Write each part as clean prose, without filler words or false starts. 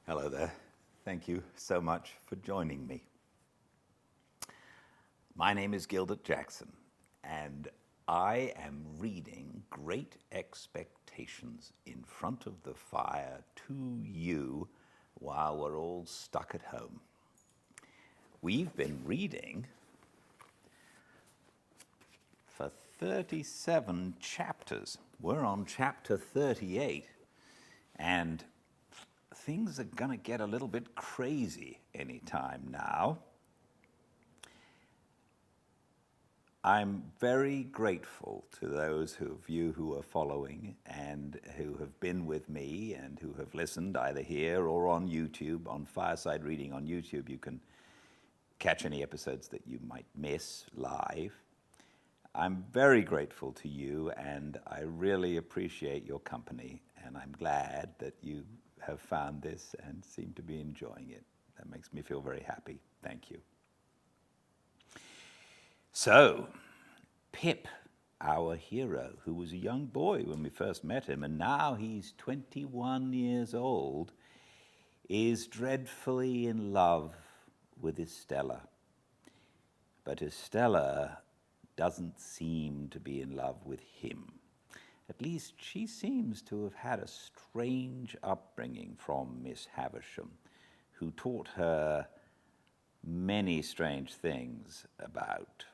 Hello there. Thank you so much for joining me. My name is Gildart Jackson, and I am reading Great Expectations in front of the fire to you while we're all stuck at home. We've been reading for 37 chapters. We're on chapter 38, and things are going to get a little bit crazy anytime now. I'm very grateful to those of you who are following and who have been with me and who have listened either here or on YouTube, on Fireside Reading on YouTube. You can catch any episodes that you might miss live. I'm very grateful to you, and I really appreciate your company, and I'm glad that you have found this and seem to be enjoying it. That makes me feel very happy. Thank you. So, Pip, our hero, who was a young boy when we first met him, and now he's 21 years old, is dreadfully in love with Estella. But Estella doesn't seem to be in love with him. At least she seems to have had a strange upbringing from Miss Havisham, who taught her many strange things about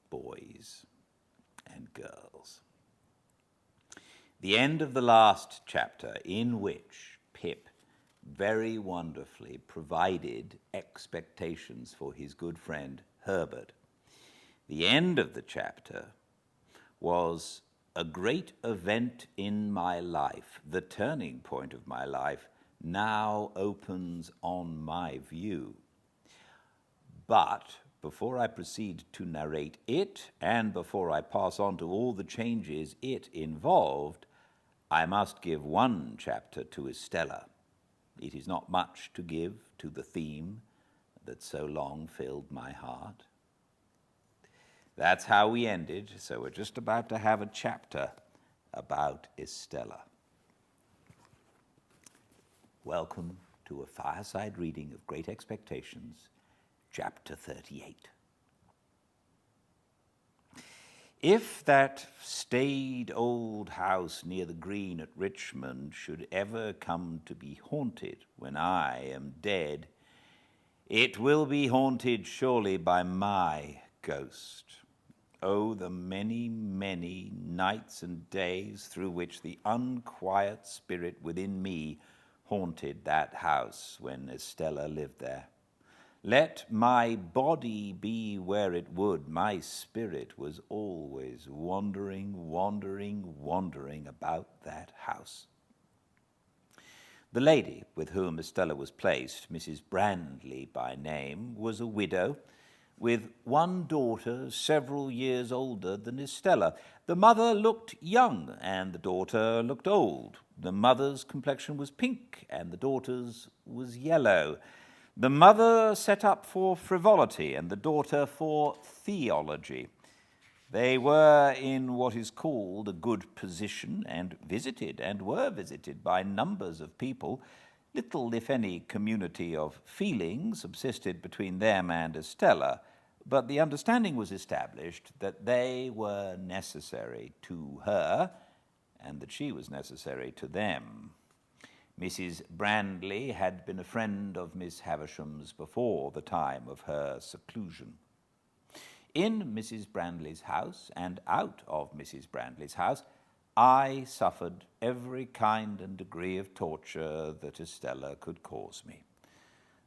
boys and girls. The end of the last chapter, in which Pip very wonderfully provided expectations for his good friend Herbert, the end of the chapter was a great event in my life. The turning point of my life now opens on my view. But before I proceed to narrate it, and before I pass on to all the changes it involved, I must give one chapter to Estella. It is not much to give to the theme that so long filled my heart. That's how we ended, so we're just about to have a chapter about Estella. Welcome to a fireside reading of Great Expectations, chapter 38. If that staid old house near the green at Richmond should ever come to be haunted when I am dead, it will be haunted surely by my ghost. Oh, the many, many nights and days through which the unquiet spirit within me haunted that house when Estella lived there. Let my body be where it would, my spirit was always wandering about that house. The lady with whom Estella was placed, Mrs. Brandley by name, was a widow, with one daughter several years older than Estella. The mother looked young, and the daughter looked old. The mother's complexion was pink, and the daughter's was yellow. The mother set up for frivolity, and the daughter for theology. They were in what is called a good position, and were visited by numbers of people. Little, if any, community of feeling subsisted between them and Estella, but the understanding was established that they were necessary to her and that she was necessary to them. Mrs. Brandley had been a friend of Miss Havisham's before the time of her seclusion. In Mrs. Brandley's house and out of Mrs. Brandley's house, I suffered every kind and degree of torture that Estella could cause me.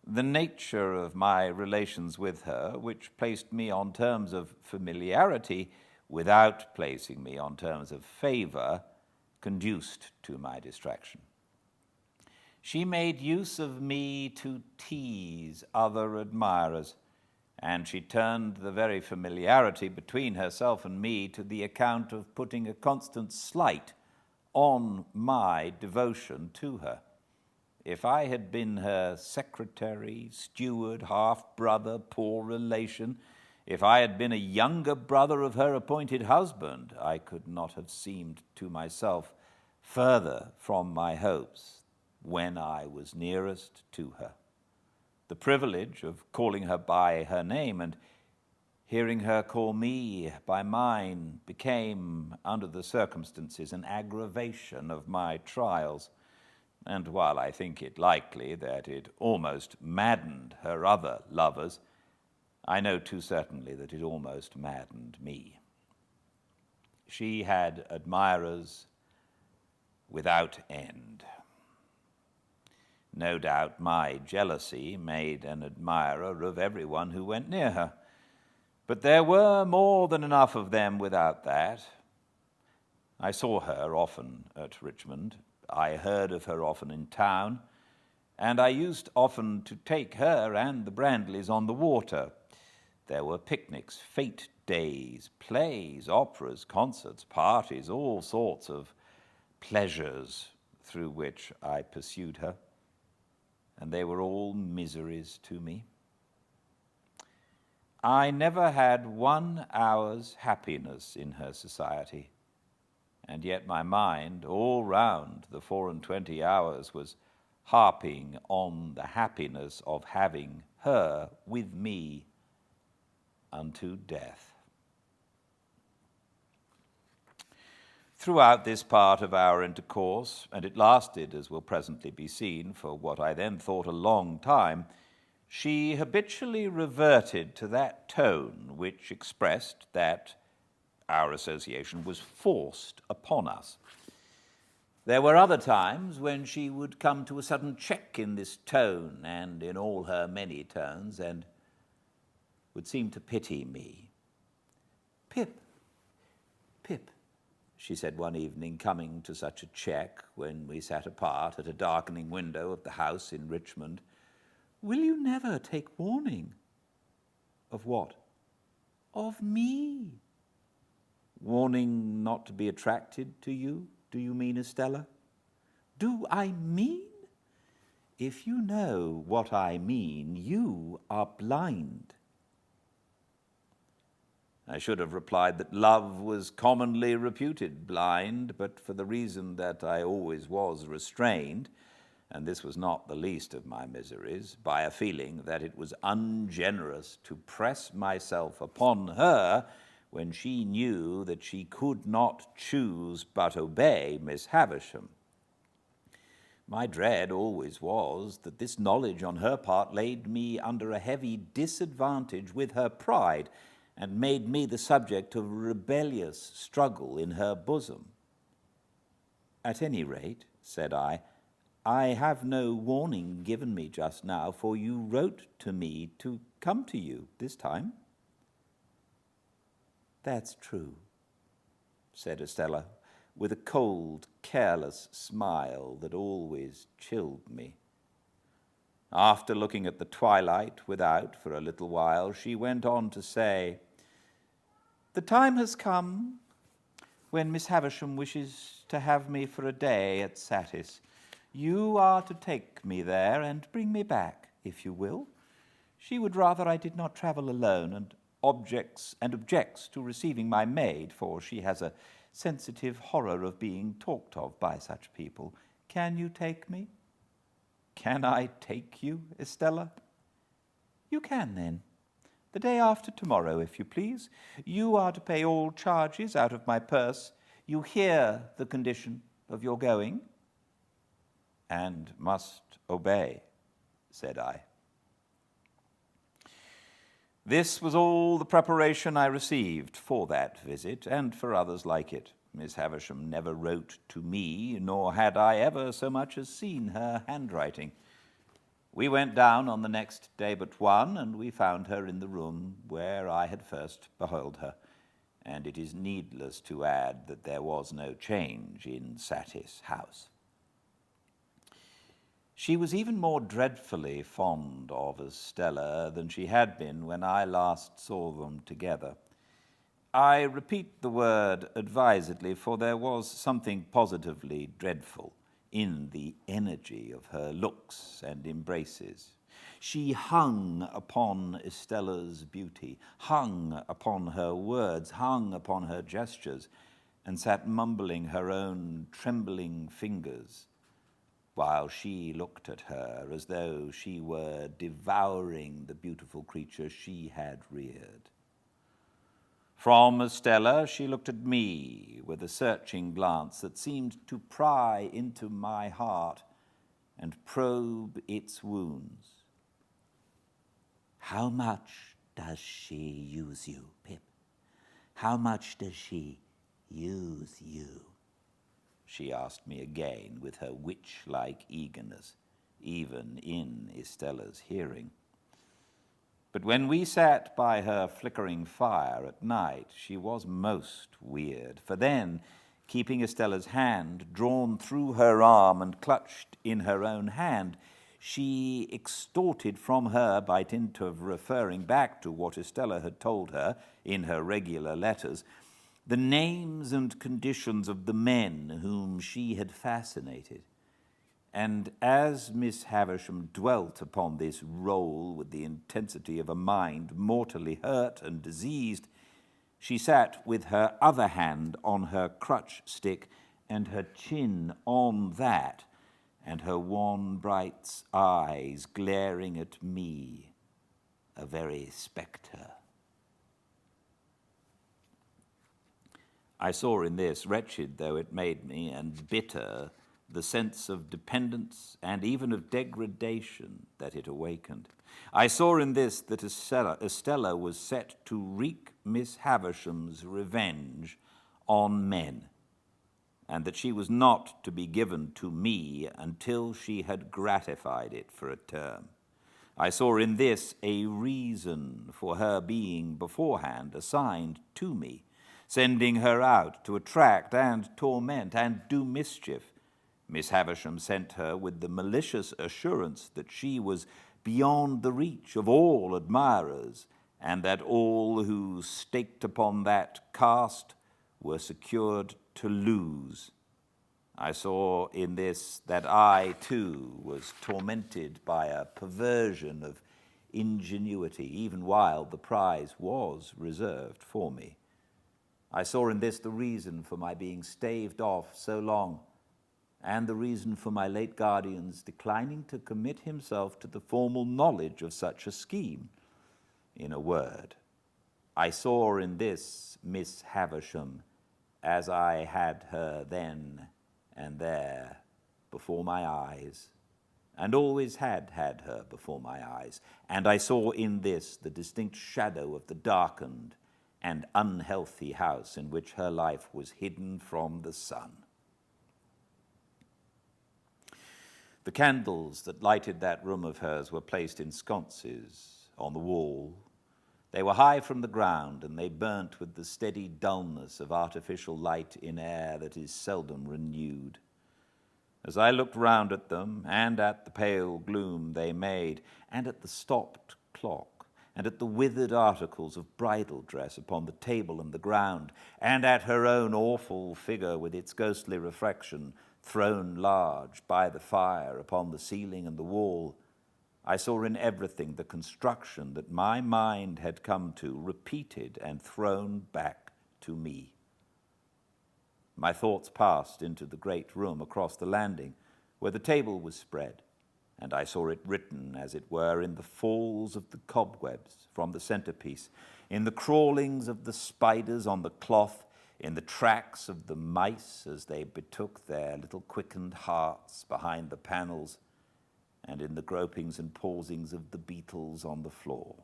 The nature of my relations with her, which placed me on terms of familiarity without placing me on terms of favor, conduced to my distraction. She made use of me to tease other admirers, and she turned the very familiarity between herself and me to the account of putting a constant slight on my devotion to her. If I had been her secretary, steward, half-brother, poor relation, if I had been a younger brother of her appointed husband, I could not have seemed to myself further from my hopes when I was nearest to her. The privilege of calling her by her name and hearing her call me by mine became, under the circumstances, an aggravation of my trials. And while I think it likely that it almost maddened her other lovers, I know too certainly that it almost maddened me. She had admirers without end. No doubt my jealousy made an admirer of everyone who went near her, but there were more than enough of them without that. I saw her often at Richmond. I heard of her often in town, and I used often to take her and the Brandleys on the water. There were picnics, fete days, plays, operas, concerts, parties, all sorts of pleasures through which I pursued her, and they were all miseries to me. I never had 1 hour's happiness in her society, and yet my mind, all round the 24 hours, was harping on the happiness of having her with me unto death. Throughout this part of our intercourse, and it lasted, as will presently be seen, for what I then thought a long time, she habitually reverted to that tone which expressed that our association was forced upon us. There were other times when she would come to a sudden check in this tone and in all her many tones, and would seem to pity me. "Pip, Pip," she said one evening, coming to such a check when we sat apart at a darkening window of the house in Richmond, "will you never take warning?" "Of what?" "Of me." "Warning not to be attracted to you, do you mean, Estella?" "Do I mean? If you know what I mean, you are blind." I should have replied that love was commonly reputed blind, but for the reason that I always was restrained, and this was not the least of my miseries, by a feeling that it was ungenerous to press myself upon her when she knew that she could not choose but obey Miss Havisham. My dread always was that this knowledge on her part laid me under a heavy disadvantage with her pride, and made me the subject of a rebellious struggle in her bosom. "At any rate," said I have no warning given me just now, for you wrote to me to come to you this time." "That's true," said Estella, with a cold, careless smile that always chilled me. After looking at the twilight without for a little while, she went on to say, "The time has come when Miss Havisham wishes to have me for a day at Satis. You are to take me there and bring me back, if you will. She would rather I did not travel alone, and objects to receiving my maid, for she has a sensitive horror of being talked of by such people. Can you take me?" "Can I take you, Estella?" "You can, then. The day after tomorrow, if you please. You are to pay all charges out of my purse. You hear the condition of your going?" "And must obey," said I. This was all the preparation I received for that visit, and for others like it. Miss Havisham never wrote to me, nor had I ever so much as seen her handwriting. We went down on the next day but one, and we found her in the room where I had first beheld her, and it is needless to add that there was no change in Satis house. She was even more dreadfully fond of Estella than she had been when I last saw them together. I repeat the word advisedly, for there was something positively dreadful in the energy of her looks and embraces. She hung upon Estella's beauty, hung upon her words, hung upon her gestures, and sat mumbling her own trembling fingers while she looked at her as though she were devouring the beautiful creature she had reared. From Estella, she looked at me with a searching glance that seemed to pry into my heart and probe its wounds. "How much does she use you, Pip? How much does she use you?" she asked me again with her witch-like eagerness, even in Estella's hearing. But when we sat by her flickering fire at night, she was most weird, for then, keeping Estella's hand drawn through her arm and clutched in her own hand, she extorted from her, by dint of referring back to what Estella had told her in her regular letters, the names and conditions of the men whom she had fascinated. And as Miss Havisham dwelt upon this role with the intensity of a mind mortally hurt and diseased, she sat with her other hand on her crutch stick and her chin on that, and her wan bright eyes glaring at me, a very spectre. I saw in this, wretched though it made me, and bitter, the sense of dependence and even of degradation that it awakened. I saw in this that Estella was set to wreak Miss Havisham's revenge on men, and that she was not to be given to me until she had gratified it for a term. I saw in this a reason for her being beforehand assigned to me, sending her out to attract and torment and do mischief. Miss Havisham sent her with the malicious assurance that she was beyond the reach of all admirers, and that all who staked upon that cast were secured to lose. I saw in this that I, too, was tormented by a perversion of ingenuity, even while the prize was reserved for me. I saw in this the reason for my being staved off so long, and the reason for my late guardian's declining to commit himself to the formal knowledge of such a scheme. In a word, I saw in this Miss Havisham as I had her then and there before my eyes, and always had had her before my eyes, and I saw in this the distinct shadow of the darkened and unhealthy house in which her life was hidden from the sun. The candles that lighted that room of hers were placed in sconces on the wall. They were high from the ground, and they burnt with the steady dullness of artificial light in air that is seldom renewed. As I looked round at them, and at the pale gloom they made, and at the stopped clock, and at the withered articles of bridal dress upon the table and the ground, and at her own awful figure with its ghostly reflection thrown large by the fire upon the ceiling and the wall, I saw in everything the construction that my mind had come to, repeated and thrown back to me. My thoughts passed into the great room across the landing, where the table was spread, and I saw it written, as it were, in the falls of the cobwebs from the centerpiece, in the crawlings of the spiders on the cloth, in the tracks of the mice as they betook their little quickened hearts behind the panels, and in the gropings and pausings of the beetles on the floor.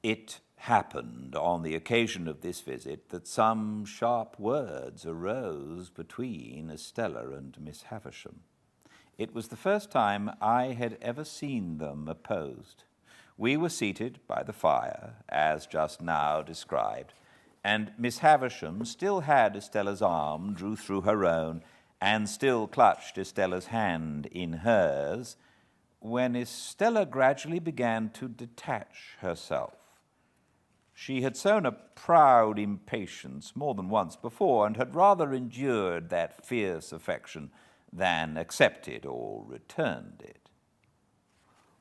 It happened on the occasion of this visit that some sharp words arose between Estella and Miss Havisham. It was the first time I had ever seen them opposed. We were seated by the fire, as just now described, and Miss Havisham still had Estella's arm drew through her own, and still clutched Estella's hand in hers, when Estella gradually began to detach herself. She had shown a proud impatience more than once before, and had rather endured that fierce affection than accepted or returned it.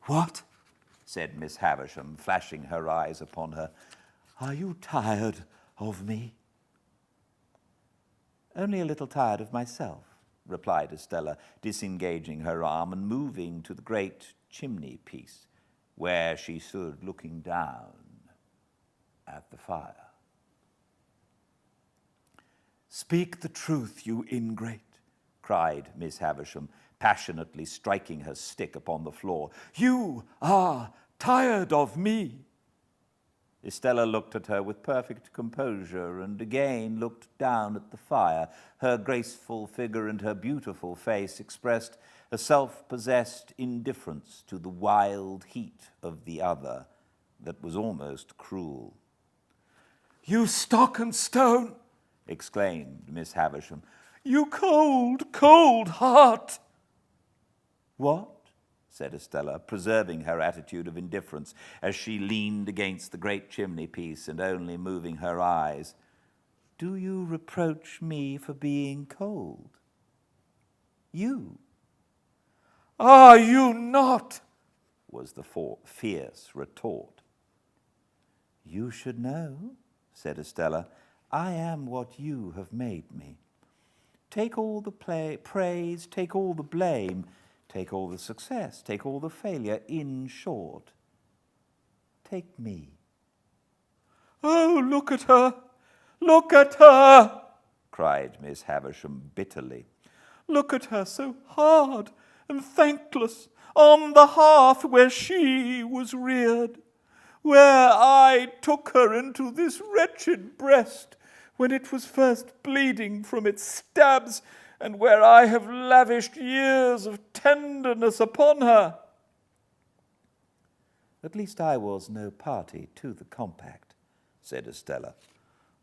"What?" said Miss Havisham, flashing her eyes upon her. "Are you tired of me?" Only a little tired of myself, replied Estella, disengaging her arm and moving to the great chimney-piece, where she stood looking down at the fire. "Speak the truth, you ingrate," cried Miss Havisham, passionately striking her stick upon the floor. "You are tired of me." Estella looked at her with perfect composure and again looked down at the fire. Her graceful figure and her beautiful face expressed a self-possessed indifference to the wild heat of the other that was almost cruel. "You stock and stone!" exclaimed Miss Havisham. "You cold, cold heart!" "What?" said Estella, preserving her attitude of indifference as she leaned against the great chimney-piece and only moving her eyes. "Do you reproach me for being cold? You?" "Are you not?" was the fierce retort. "You should know," said Estella. "I am what you have made me. Take all the praise, take all the blame, take all the success, take all the failure. In short, take me." "Oh, look at her! Look at her!" cried Miss Havisham bitterly. "Look at her, so hard and thankless, on the hearth where she was reared, where I took her into this wretched breast when it was first bleeding from its stabs, and where I have lavished years of tenderness upon her." "At least I was no party to the compact," said Estella.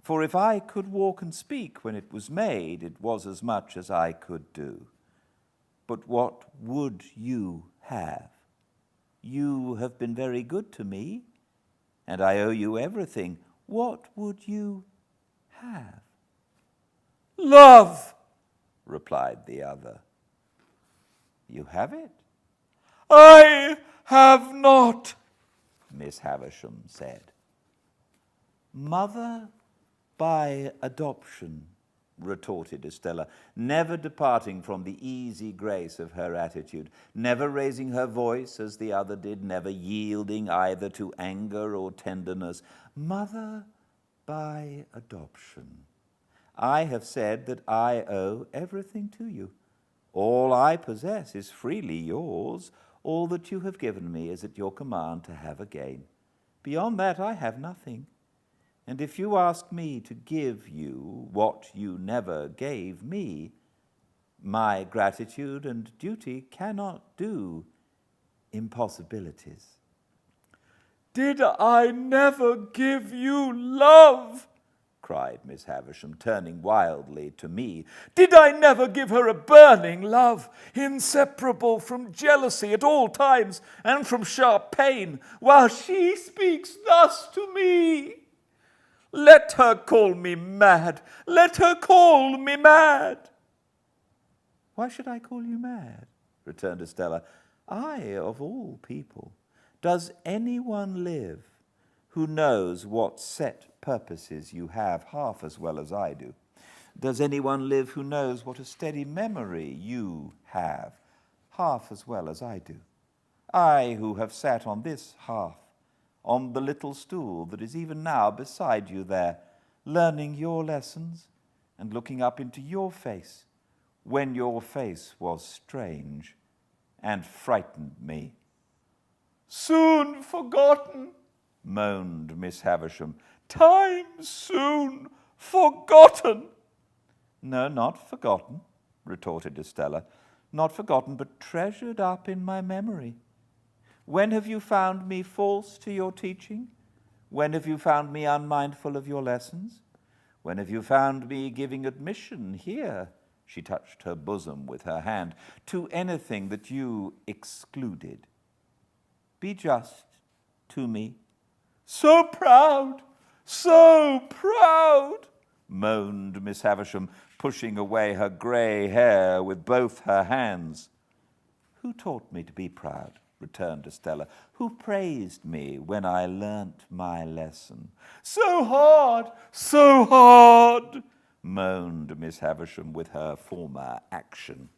"For if I could walk and speak when it was made, it was as much as I could do. But what would you have? You have been very good to me, and I owe you everything. What would you have?" "Love," replied the other. "You have it." "I have not," Miss Havisham said. "Mother by adoption," retorted Estella, never departing from the easy grace of her attitude, never raising her voice as the other did, never yielding either to anger or tenderness. "Mother by adoption. I have said that I owe everything to you. All I possess is freely yours. All that you have given me is at your command to have again. Beyond that I have nothing. And if you ask me to give you what you never gave me, my gratitude and duty cannot do impossibilities." "Did I never give you love?" cried Miss Havisham, turning wildly to me. "Did I never give her a burning love, inseparable from jealousy at all times and from sharp pain, while she speaks thus to me? Let her call me mad! Let her call me mad!" "Why should I call you mad?" returned Estella. "I, of all people. Does anyone live who knows what set purposes you have half as well as I do? Does anyone live who knows what a steady memory you have half as well as I do? I, who have sat on this hearth, on the little stool that is even now beside you there, learning your lessons and looking up into your face when your face was strange and frightened me." "Soon forgotten," moaned Miss Havisham. "Time soon forgotten." "No, not forgotten," retorted Estella. "Not forgotten, but treasured up in my memory. When have you found me false to your teaching? When have you found me unmindful of your lessons? When have you found me giving admission here," she touched her bosom with her hand, "to anything that you excluded? Be just to me." "So proud, so proud," moaned Miss Havisham, pushing away her grey hair with both her hands. "Who taught me to be proud?" returned Estella. "Who praised me when I learnt my lesson?" So hard, moaned Miss Havisham with her former action.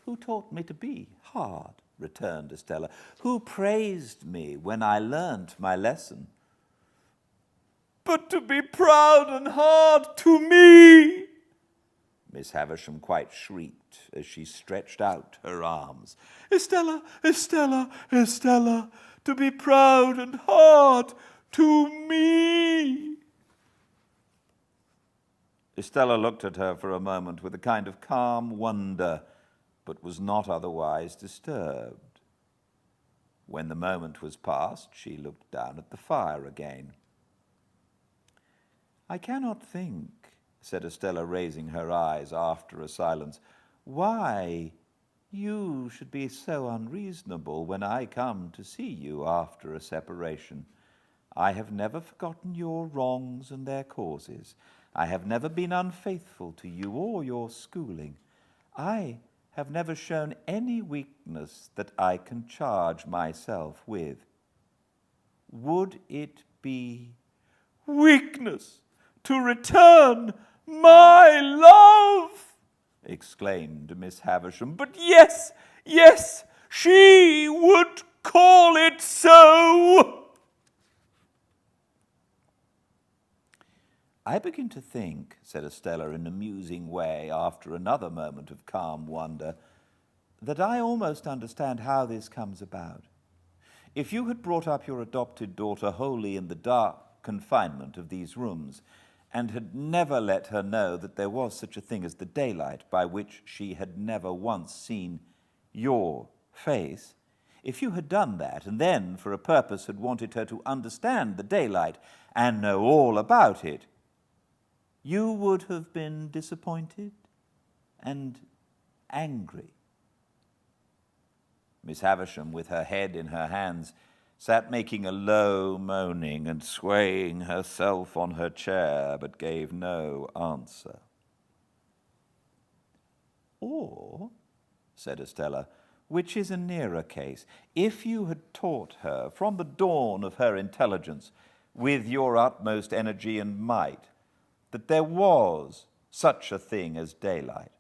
"Who taught me to be hard?" returned Estella. "Who praised me when I learnt my lesson?" "But to be proud and hard to me!" Miss Havisham quite shrieked as she stretched out her arms. "Estella, Estella, Estella, to be proud and hard to me!" Estella looked at her for a moment with a kind of calm wonder, but was not otherwise disturbed. When the moment was past, she looked down at the fire again. "I cannot think," said Estella, raising her eyes after a silence, "why you should be so unreasonable when I come to see you after a separation. I have never forgotten your wrongs and their causes. I have never been unfaithful to you or your schooling. I have never shown any weakness that I can charge myself with. Would it be weakness to return my love?" exclaimed Miss Havisham. "But yes, yes, she would call it so." "I begin to think," said Estella in a musing way after another moment of calm wonder, "that I almost understand how this comes about. If you had brought up your adopted daughter wholly in the dark confinement of these rooms, and had never let her know that there was such a thing as the daylight, by which she had never once seen your face, if you had done that, and then for a purpose had wanted her to understand the daylight and know all about it, you would have been disappointed and angry." Miss Havisham, with her head in her hands, sat making a low moaning and swaying herself on her chair, but gave no answer. "Or," said Estella, "which is a nearer case, if you had taught her from the dawn of her intelligence, with your utmost energy and might, that there was such a thing as daylight,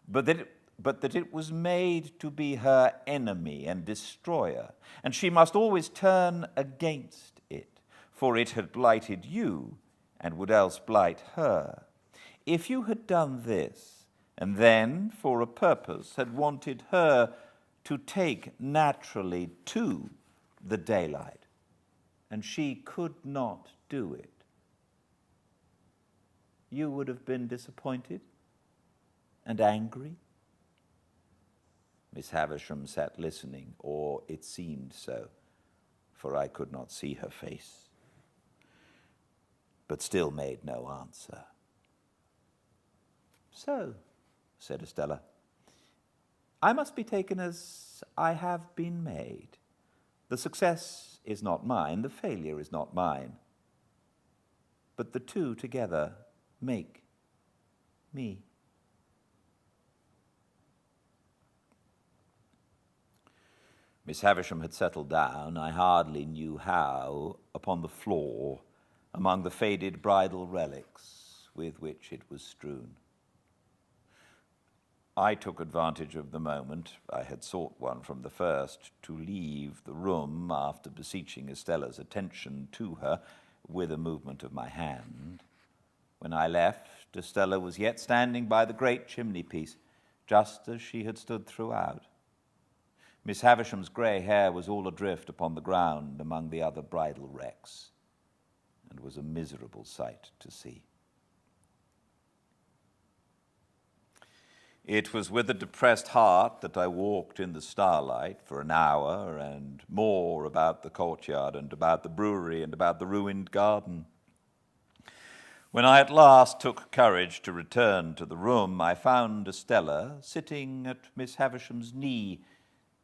but that it was made to be her enemy and destroyer, and she must always turn against it, for it had blighted you and would else blight her. If you had done this, and then for a purpose had wanted her to take naturally to the daylight, and she could not do it, you would have been disappointed and angry?" Miss Havisham sat listening, or it seemed so, for I could not see her face, but still made no answer. "So," said Estella, "I must be taken as I have been made. The success is not mine, the failure is not mine, but the two together make me." Miss Havisham had settled down, I hardly knew how, upon the floor, among the faded bridal relics with which it was strewn. I took advantage of the moment, I had sought one from the first, to leave the room after beseeching Estella's attention to her with a movement of my hand. When I left, Estella was yet standing by the great chimney-piece, just as she had stood throughout. Miss Havisham's grey hair was all adrift upon the ground among the other bridal wrecks, and was a miserable sight to see. It was with a depressed heart that I walked in the starlight for an hour and more about the courtyard and about the brewery and about the ruined garden. When I at last took courage to return to the room, I found Estella sitting at Miss Havisham's knee,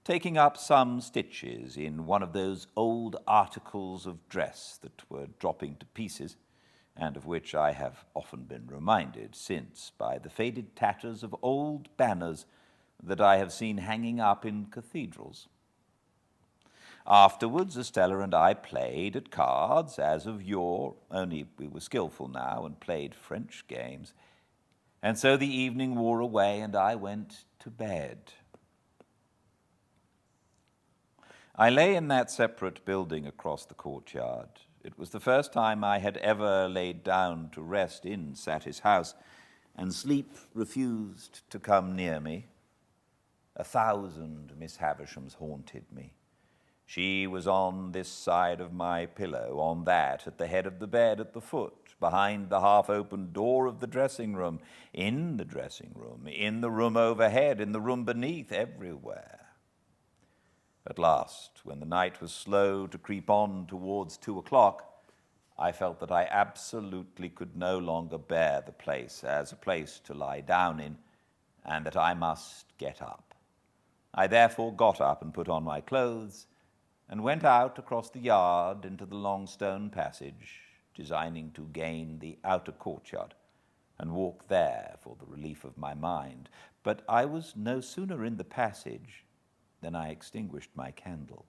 taking up some stitches in one of those old articles of dress that were dropping to pieces, and of which I have often been reminded since by the faded tatters of old banners that I have seen hanging up in cathedrals. Afterwards, Estella and I played at cards, as of yore, only we were skillful now and played French games. And so the evening wore away, and I went to bed. I lay in that separate building across the courtyard. It was the first time I had ever laid down to rest in Satis' house, and sleep refused to come near me. 1,000 Miss Havishams haunted me. She was on this side of my pillow, on that, at the head of the bed, at the foot, behind the half-open door of the dressing room, in the dressing room, in the room overhead, in the room beneath, everywhere. At last, when the night was slow to creep on towards 2 o'clock, I felt that I absolutely could no longer bear the place as a place to lie down in, and that I must get up. I therefore got up and put on my clothes, and went out across the yard into the long stone passage, designing to gain the outer courtyard, and walk there for the relief of my mind. But I was no sooner in the passage than I extinguished my candle,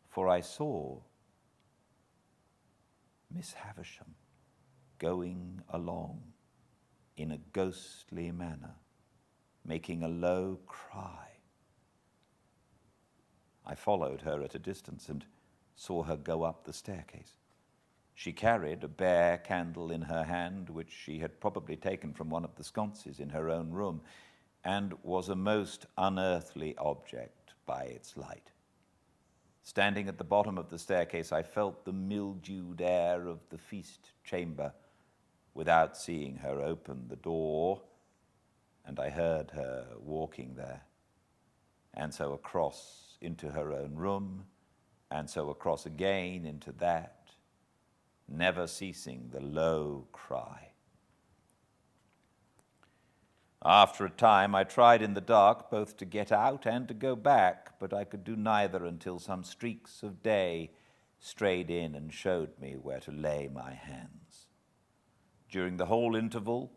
for I saw Miss Havisham going along in a ghostly manner, making a low cry. I followed her at a distance and saw her go up the staircase. She carried a bare candle in her hand, which she had probably taken from one of the sconces in her own room, and was a most unearthly object by its light. Standing at the bottom of the staircase, I felt the mildewed air of the feast chamber without seeing her open the door, and I heard her walking there, and so across into her own room, and so across again into that, never ceasing the low cry. After a time, I tried in the dark both to get out and to go back, but I could do neither until some streaks of day strayed in and showed me where to lay my hands. During the whole interval,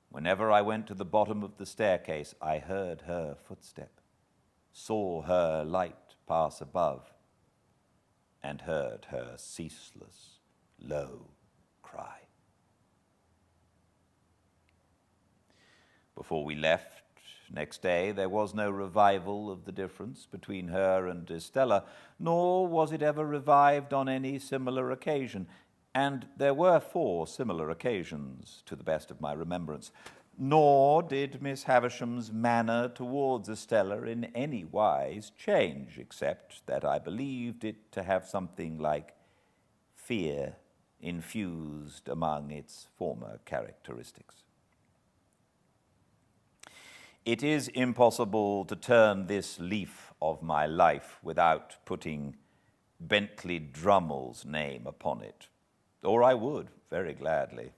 whenever I went to the bottom of the staircase, I heard her footstep, saw her light pass above, and heard her ceaseless, low cry. Before we left next day, there was no revival of the difference between her and Estella, nor was it ever revived on any similar occasion, and there were 4 similar occasions, to the best of my remembrance. Nor did Miss Havisham's manner towards Estella in any wise change, except that I believed it to have something like fear infused among its former characteristics. It is impossible to turn this leaf of my life without putting Bentley Drummle's name upon it, or I would very gladly.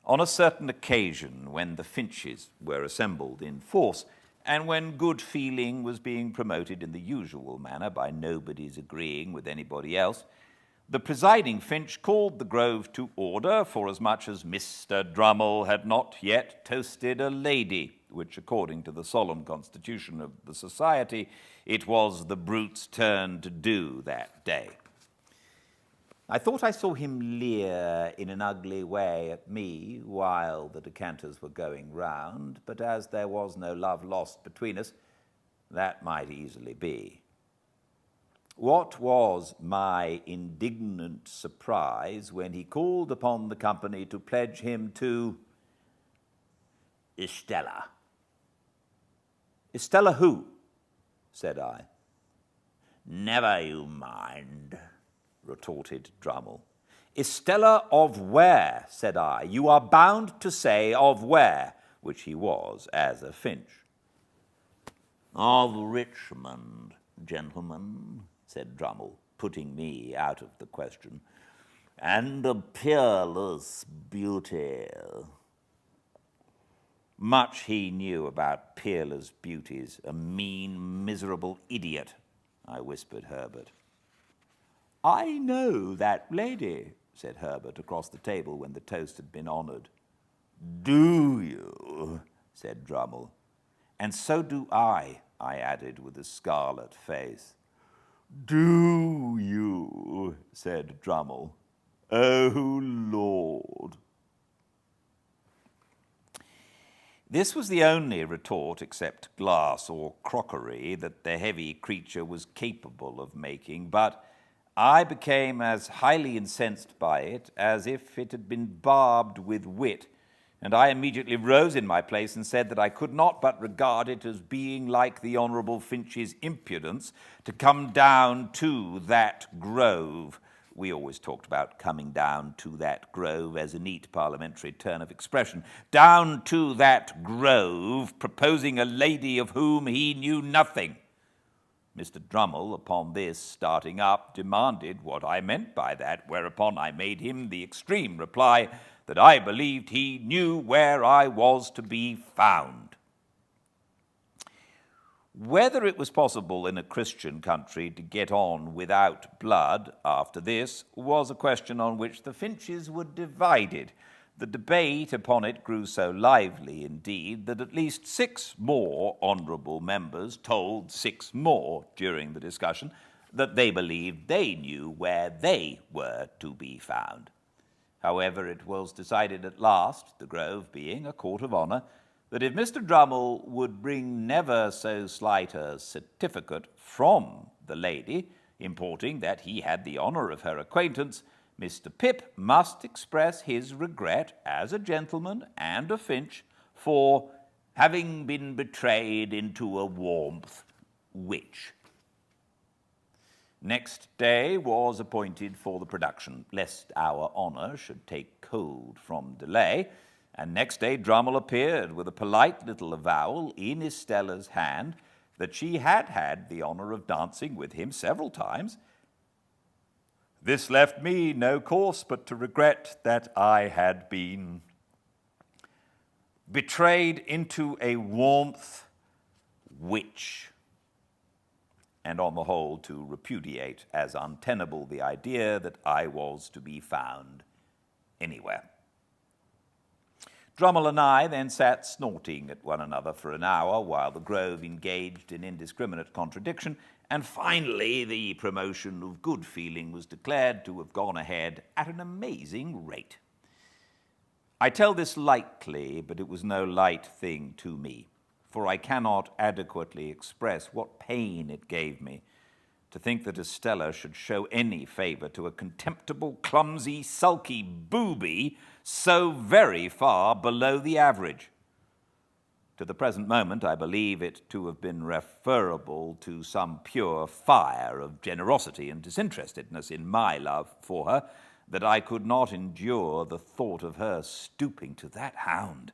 On a certain occasion, when the Finches were assembled in force, and when good feeling was being promoted in the usual manner by nobody's agreeing with anybody else, the presiding Finch called the Grove to order, forasmuch as Mr. Drummle had not yet toasted a lady, which, according to the solemn constitution of the society, it was the brute's turn to do that day. I thought I saw him leer in an ugly way at me while the decanters were going round, but as there was no love lost between us, that might easily be. What was my indignant surprise when he called upon the company to pledge him to Estella. Estella who? Said I. Never you mind, retorted Drummle. Estella of where? Said I. You are bound to say of where, which he was as a Finch. Of Richmond, gentlemen, said Drummle, putting me out of the question, and a peerless beauty. Much he knew about peerless beauties, a mean, miserable idiot, I whispered Herbert. I know that lady, said Herbert across the table when the toast had been honoured. Do you? Said Drummle. And so do I I added with a scarlet face. "Do you?" said Drummle. "Oh, Lord." This was the only retort, except glass or crockery, that the heavy creature was capable of making, but I became as highly incensed by it as if it had been barbed with wit, and I immediately rose in my place and said that I could not but regard it as being like the Honourable Finch's impudence to come down to that grove. We always talked about coming down to that grove as a neat parliamentary turn of expression. Down to that grove, proposing a lady of whom he knew nothing. Mr. Drummle, upon this, starting up, demanded what I meant by that, whereupon I made him the extreme reply that I believed he knew where I was to be found. Whether it was possible in a Christian country to get on without blood after this was a question on which the Finches were divided. The debate upon it grew so lively, indeed, that at least 6 more honourable members told 6 more during the discussion that they believed they knew where they were to be found. However, it was decided at last, the Grove being a court of honour, that if Mr. Drummle would bring never so slight a certificate from the lady, importing that he had the honour of her acquaintance, Mr. Pip must express his regret as a gentleman and a Finch for having been betrayed into a warmth which. Next day was appointed for the production, lest our honour should take cold from delay, and next day Drummle appeared with a polite little avowal in Estella's hand that she had had the honour of dancing with him several times. This left me no course but to regret that I had been betrayed into a warmth which, and on the whole to repudiate as untenable the idea that I was to be found anywhere. Drummle and I then sat snorting at one another for an hour while the Grove engaged in indiscriminate contradiction, and finally the promotion of good feeling was declared to have gone ahead at an amazing rate. I tell this lightly, but it was no light thing to me, for I cannot adequately express what pain it gave me to think that Estella should show any favour to a contemptible, clumsy, sulky booby so very far below the average. To the present moment, I believe it to have been referable to some pure fire of generosity and disinterestedness in my love for her, that I could not endure the thought of her stooping to that hound.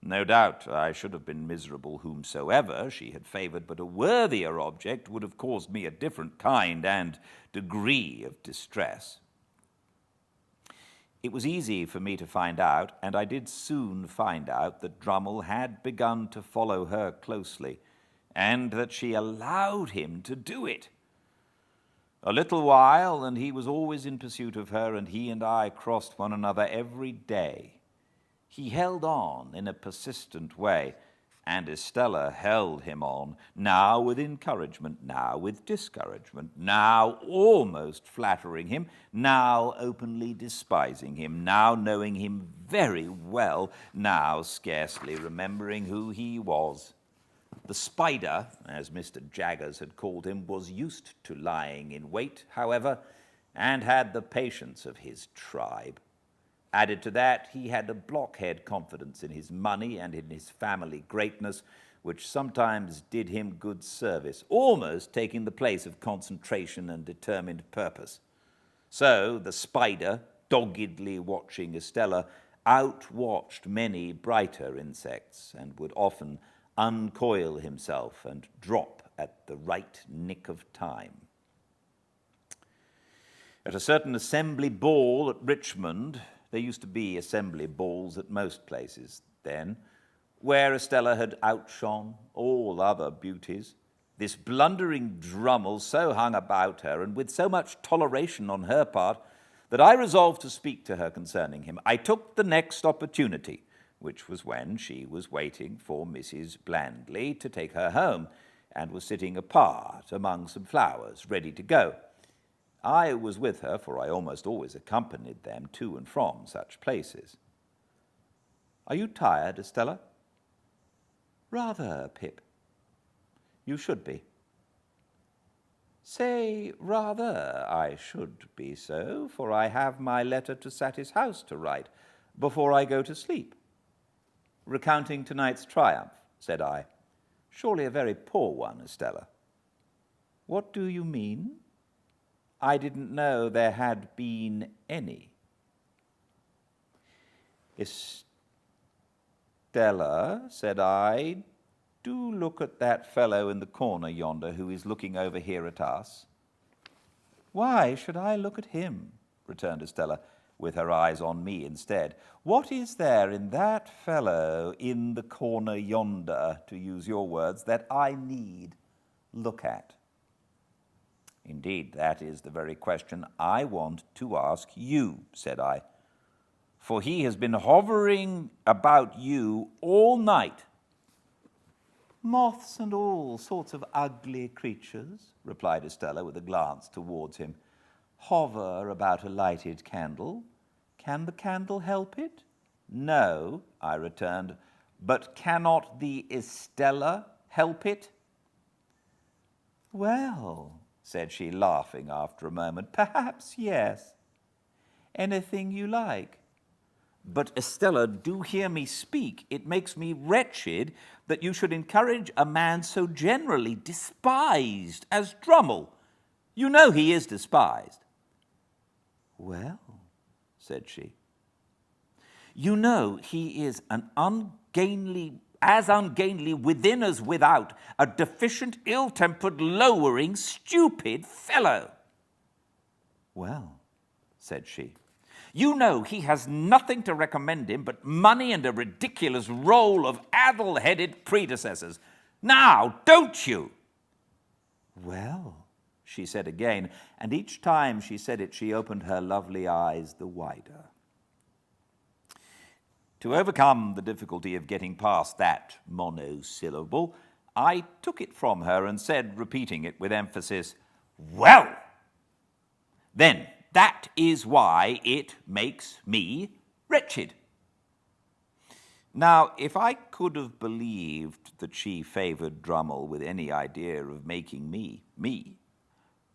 No doubt I should have been miserable whomsoever she had favoured, but a worthier object would have caused me a different kind and degree of distress. It was easy for me to find out, and I did soon find out, that Drummle had begun to follow her closely, and that she allowed him to do it. A little while, and he was always in pursuit of her, and he and I crossed one another every day. He held on in a persistent way, and Estella held him on, now with encouragement, now with discouragement, now almost flattering him, now openly despising him, now knowing him very well, now scarcely remembering who he was. The spider, as Mr. Jaggers had called him, was used to lying in wait, however, and had the patience of his tribe. Added to that, he had a blockhead confidence in his money and in his family greatness, which sometimes did him good service, almost taking the place of concentration and determined purpose. So the spider, doggedly watching Estella, outwatched many brighter insects, and would often uncoil himself and drop at the right nick of time. At a certain assembly ball at Richmond, there used to be assembly balls at most places then, where Estella had outshone all other beauties. This blundering Drummle so hung about her, and with so much toleration on her part, that I resolved to speak to her concerning him. I took the next opportunity, which was when she was waiting for Mrs. Blandley to take her home, and was sitting apart among some flowers, ready to go. I was with her, for I almost always accompanied them to and from such places. "Are you tired, Estella?" "Rather, Pip." "You should be." "Say rather I should be so, for I have my letter to Satis' house to write before I go to sleep." "Recounting tonight's triumph," said I. "Surely a very poor one, Estella." "What do you mean?" "I didn't know there had been any." "Estella," said I, "do look at that fellow in the corner yonder who is looking over here at us." "Why should I look at him?" returned Estella, with her eyes on me instead. "What is there in that fellow in the corner yonder, to use your words, that I need look at?" "Indeed, that is the very question I want to ask you," said I, "for he has been hovering about you all night." "Moths and all sorts of ugly creatures," replied Estella, with a glance towards him, "hover about a lighted candle. Can the candle help it?" "No," I returned, "but cannot the Estella help it?" "Well," said she, laughing after a moment, "perhaps yes. Anything you like." "But, Estella, do hear me speak. It makes me wretched that you should encourage a man so generally despised as Drummle. You know he is despised." "Well," said she, "you know he is as ungainly within as without, a deficient, ill-tempered, lowering, stupid fellow." "Well," said she, "you know he has nothing to recommend him but money and a ridiculous roll of addle-headed predecessors. Now, don't you?" "Well," she said again, and each time she said it, she opened her lovely eyes the wider. To overcome the difficulty of getting past that monosyllable, I took it from her and said, repeating it with emphasis, "Well, then that is why it makes me wretched." Now, if I could have believed that she favored Drummle with any idea of making me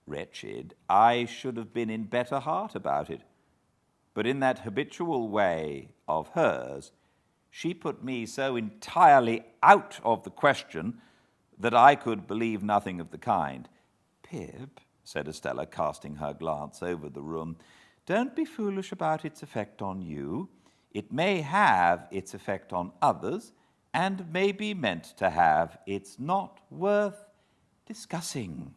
wretched, I should have been in better heart about it. But in that habitual way of hers, she put me so entirely out of the question that I could believe nothing of the kind. "Pip," said Estella, casting her glance over the room, "don't be foolish about its effect on you. It may have its effect on others, and may be meant to have. It's not worth discussing."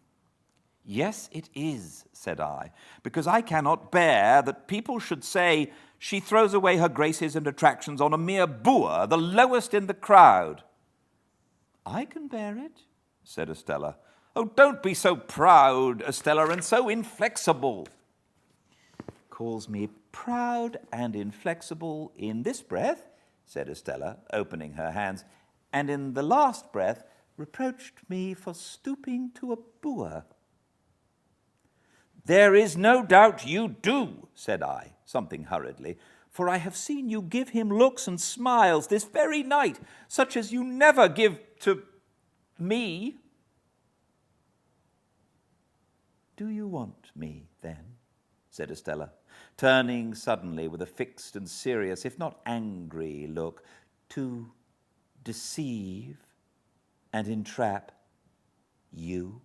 "Yes, it is," said I, "because I cannot bear that people should say she throws away her graces and attractions on a mere boor, the lowest in the crowd." "I can bear it," said Estella. "Oh, don't be so proud, Estella, and so inflexible." "Calls me proud and inflexible in this breath," said Estella, opening her hands, "and in the last breath reproached me for stooping to a boor." "There is no doubt you do," said I, something hurriedly, "for I have seen you give him looks and smiles this very night, such as you never give to me." "Do you want me, then?" said Estella, turning suddenly with a fixed and serious, if not angry, look, "to deceive and entrap you?"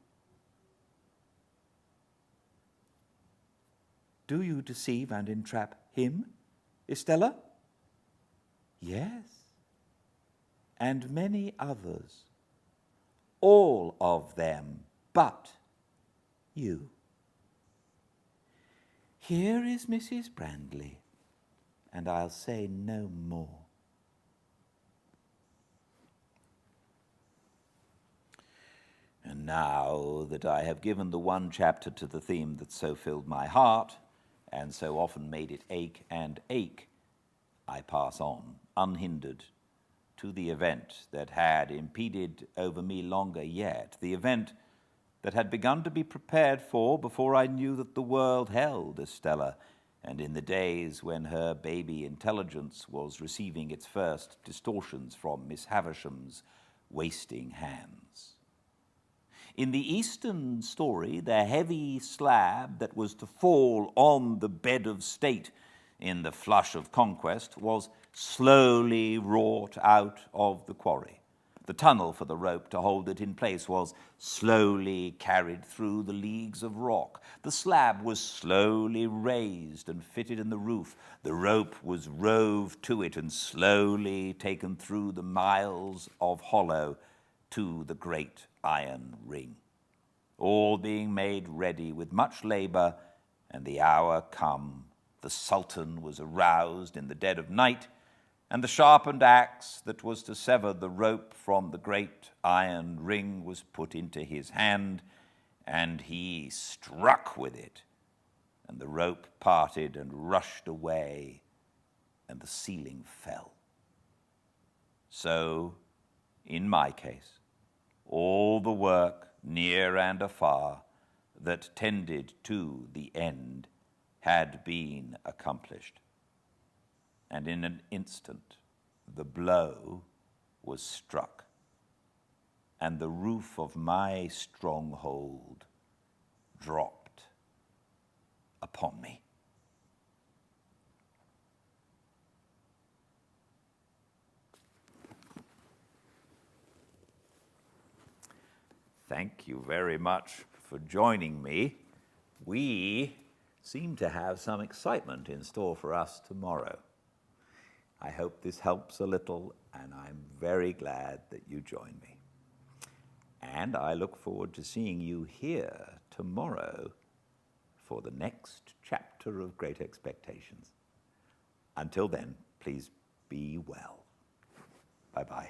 "Do you deceive and entrap him, Estella?" "Yes, and many others. All of them but you. Here is Mrs. Brandley, and I'll say no more." And now that I have given the one chapter to the theme that so filled my heart, and so often made it ache and ache, I pass on, unhindered, to the event that had impeded over me longer yet, the event that had begun to be prepared for before I knew that the world held Estella, and in the days when her baby intelligence was receiving its first distortions from Miss Havisham's wasting hands. In the Eastern story, the heavy slab that was to fall on the bed of state in the flush of conquest was slowly wrought out of the quarry. The tunnel for the rope to hold it in place was slowly carried through the leagues of rock. The slab was slowly raised and fitted in the roof. The rope was rove to it and slowly taken through the miles of hollow to the great iron ring, all being made ready with much labor, and the hour come. The Sultan was aroused in the dead of night, and the sharpened axe that was to sever the rope from the great iron ring was put into his hand, and he struck with it, and the rope parted and rushed away, and the ceiling fell. So, in my case, all the work, near and afar, that tended to the end had been accomplished. And in an instant, the blow was struck, and the roof of my stronghold dropped upon me. Thank you very much for joining me. We seem to have some excitement in store for us tomorrow. I hope this helps a little, and I'm very glad that you join me. And I look forward to seeing you here tomorrow for the next chapter of Great Expectations. Until then, please be well. Bye-bye.